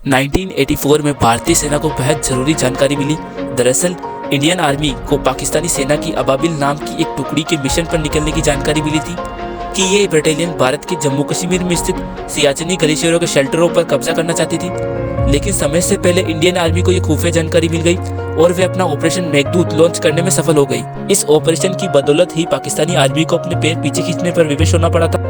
1984 में भारतीय सेना को बेहद जरूरी जानकारी मिली। दरअसल इंडियन आर्मी को पाकिस्तानी सेना की अबाबिल नाम की एक टुकड़ी के मिशन पर निकलने की जानकारी मिली थी कि ये बटालियन भारत के जम्मू कश्मीर में स्थित सियाचिनी ग्लेशियरों के शेल्टरों पर कब्जा करना चाहती थी। लेकिन समय से पहले इंडियन आर्मी को ये खुफिया जानकारी मिल गई और वे अपना ऑपरेशन मेघदूत लॉन्च करने में सफल हो गई। इस ऑपरेशन की बदौलत ही पाकिस्तानी आर्मी को अपने पैर पीछे खींचने पर विवश होना पड़ा था।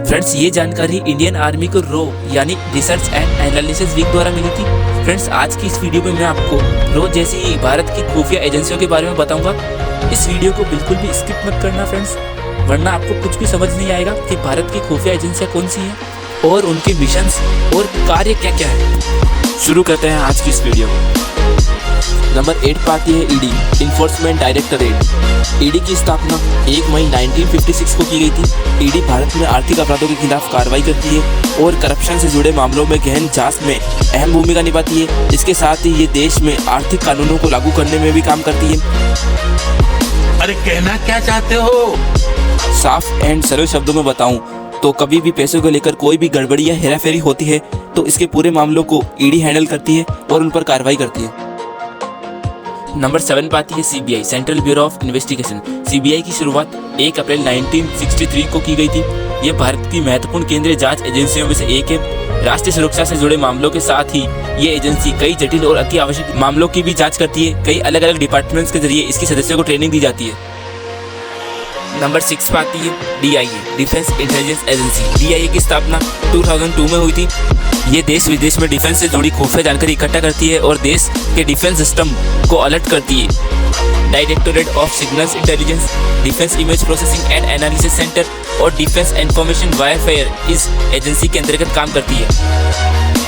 फ्रेंड्स, ये जानकारी इंडियन आर्मी को रो यानी रिसर्च एंड एनालिसिस विंग द्वारा मिली थी। फ्रेंड्स, आज की इस वीडियो में मैं आपको रो जैसी भारत की खुफिया एजेंसियों के बारे में बताऊंगा। इस वीडियो को बिल्कुल भी स्किप मत करना फ्रेंड्स, वरना आपको कुछ भी समझ नहीं आएगा कि भारत की खुफिया एजेंसियां कौन सी हैं और उनके मिशंस और कार्य क्या क्या है। शुरू करते हैं आज की इस वीडियो को। नंबर 8 पर आती है ईडी, इन्फोर्समेंट डायरेक्टरेट। ईडी की स्थापना 1 मई 1956 को की गई थी। ईडी भारत में आर्थिक अपराधों के खिलाफ कार्रवाई करती है और करप्शन से जुड़े मामलों में गहन जांच में अहम भूमिका निभाती है। इसके साथ ही ये देश में आर्थिक कानूनों को लागू करने में भी काम करती है। अरे कहना क्या चाहते हो? साफ एंड सरल शब्दों में बताऊं तो कभी भी पैसों को लेकर कोई भी गड़बड़ी या हेराफेरी होती है तो इसके पूरे मामलों को ईडी हैंडल करती है और उन पर कार्रवाई करती है। नंबर 7 पर आती है CBI, central bureau of investigation. CBI की शुरुआत 1 अप्रैल 1963 को की गई थी। ये भारत की महत्वपूर्ण केंद्रीय जांच एजेंसियों में से एक है। राष्ट्रीय सुरक्षा से जुड़े मामलों के साथ ही ये एजेंसी कई जटिल और अति आवश्यक मामलों की भी जांच करती है। कई अलग अलग डिपार्टमेंट्स के जरिए इसके सदस्यों को ट्रेनिंग दी जाती है। नंबर 6 पर आती है DIA, defence intelligence agency. DIA की स्थापना 2002 में हुई थी। ये देश विदेश में डिफेंस से जुड़ी खुफिया जानकारी इकट्ठा करती है और देश के डिफेंस सिस्टम को अलर्ट करती है। Directorate of signals intelligence, defence image processing and analysis centre और डिफेंस इंफॉर्मेशन वारफेयर इस एजेंसी के अंतर्गत काम करती है।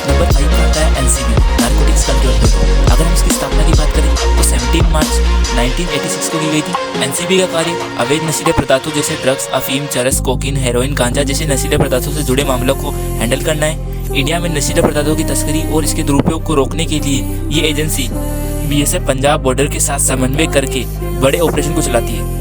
नंबर 5 पर आता है एनसीबी, नारकोटिक्स कंट्रोल ब्यूरो। अगर हम इसकी स्थापना की बात करें तो 17 मार्च 1986 को की गई थी। एनसीबी का कार्य अवैध नशीले पदार्थों जैसे ड्रग्स, अफीम, चरस, कोकीन, हेरोइन, गांजा जैसे नशीले पदार्थों से जुड़े मामलों को हैंडल करना है। इंडिया में नशीले पदार्थों की तस्करी और इसके दुरुपयोग को रोकने के लिए ये एजेंसी बीएसएफ पंजाब बॉर्डर के साथ समन्वय करके बड़े ऑपरेशन को चलाती है।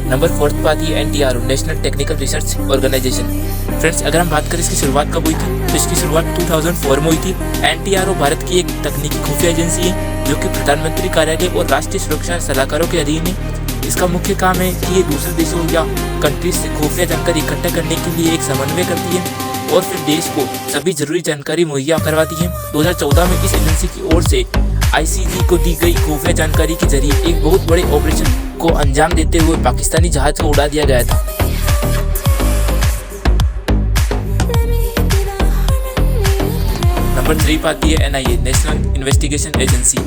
नंबर 4 पर आती है NTRO, national technical research organisation. Friends, अगर हम बात करें इसकी शुरुआत कब हुई थी तो इसकी शुरुआत 2004 में हुई थी। एनटीआरओ भारत की एक तकनीकी खुफिया एजेंसी है जो कि प्रधानमंत्री कार्यालय और राष्ट्रीय सुरक्षा सलाहकारों के अधीन है। इसका मुख्य काम है कि ये दूसरे देशों या कंट्रीज से खुफिया जानकारी इकट्ठा करने के लिए एक समन्वय करती है और फिर देश को सभी जरूरी जानकारी मुहैया करवाती है। 2014 में इस एजेंसी की ओर से आईसीजी को दी गई खुफिया जानकारी के जरिए एक बहुत बड़े ऑपरेशन को अंजाम देते हुए पाकिस्तानी जहाज को उड़ा दिया गया था। नंबर 3 पर आती है NIA, national investigation agency.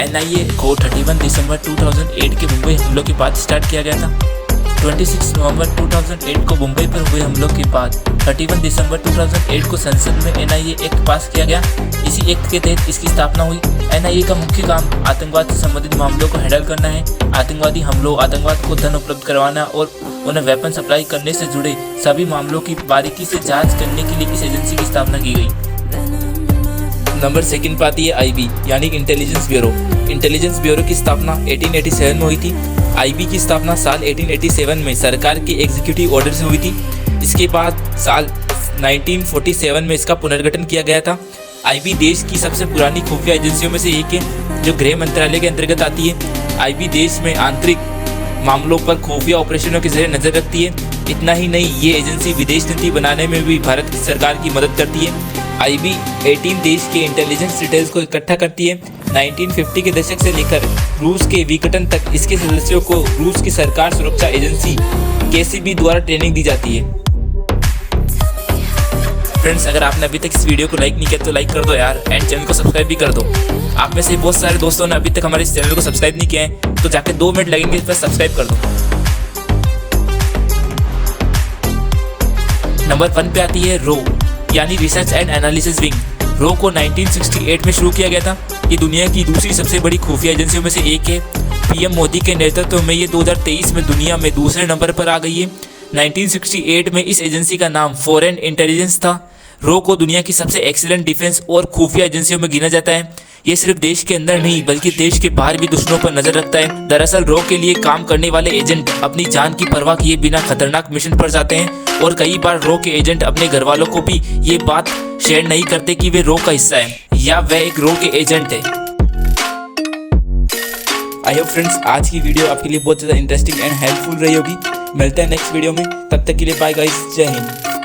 NIA को 31 दिसंबर 2008 के मुंबई हमलों के बाद स्टार्ट किया गया था। 26 नवंबर 2008 को मुंबई पर हुए हमलों के बाद 31 दिसंबर 2008 को संसद में एनआईए एक्ट पास किया गया। इसी एक्ट के तहत इसकी स्थापना हुई। एनआईए का मुख्य काम आतंकवाद से संबंधित मामलों को हैंडल करना है। आतंकवादी हमलों, आतंकवाद को धन उपलब्ध करवाना और उन्हें वेपन सप्लाई करने से जुड़े सभी मामलों की बारीकी से जांच करने के लिए इस एजेंसी की स्थापना की गई। नंबर 2 पर आती है आईबी यानी इंटेलिजेंस ब्यूरो। इंटेलिजेंस ब्यूरो की स्थापना 1887 में हुई थी। आईबी की स्थापना साल 1887 में सरकार के एग्जीक्यूटिव ऑर्डर से हुई थी। इसके बाद साल 1947 में इसका पुनर्गठन किया गया था। आईबी देश की सबसे पुरानी खुफिया एजेंसियों में से एक है जो गृह मंत्रालय के अंतर्गत आती है। आईबी देश में आंतरिक मामलों पर खुफिया ऑपरेशनों के जरिए नजर रखती है। इतना ही नहीं, ये एजेंसी विदेश नीति बनाने में भी भारत की सरकार की मदद करती है। आईबी 18 देश के इंटेलिजेंस डिटेल्स को इकट्ठा करती है। 1950 के दशक से लेकर रूस के विघटन तक इसके सदस्यों को रूस की सरकार सुरक्षा एजेंसी केसीबी द्वारा ट्रेनिंग दी जाती है। फ्रेंड्स, अगर आपने अभी तक इस वीडियो को लाइक नहीं किया तो लाइक कर दो यार, एंड चैनल को सब्सक्राइब भी कर दो। आप में से बहुत सारे दोस्तों ने अभी तक हमारे इस चैनल को सब्सक्राइब नहीं किया है तो जाके 2 मिनट लगेंगे, इस पर सब्सक्राइब कर दो। नंबर 1 पे आती है रो यानी रिसर्च एंड एनालिसिस विंग। रो को 1968 में शुरू किया गया था। ये दुनिया की दूसरी सबसे बड़ी खुफिया एजेंसियों में से एक है। पीएम मोदी के नेतृत्व में ये 2023 में दुनिया में दूसरे नंबर पर आ गई है। 1968 में इस एजेंसी का नाम फॉरेन इंटेलिजेंस था। रो को दुनिया की सबसे एक्सीलेंट डिफेंस और खुफिया एजेंसियों में गिना जाता है। ये सिर्फ देश के अंदर नहीं बल्कि देश के बाहर भी दुश्मनों पर नजर रखता है। दरअसल रो के लिए काम करने वाले एजेंट अपनी जान की परवाह किए बिना खतरनाक मिशन पर जाते हैं और कई बार रो के एजेंट अपने घर वालों को भी ये बात शेयर नहीं करते कि वे रो का हिस्सा है या वह एक रो के एजेंट है। आई होप फ्रेंड्स आज की वीडियो आपके लिए बहुत ज़्यादा इंटरेस्टिंग एंड हेल्पफुल रही होगी। मिलते हैं नेक्स्ट वीडियो में, तब तक के लिए बाय गाइस, जय हिंद।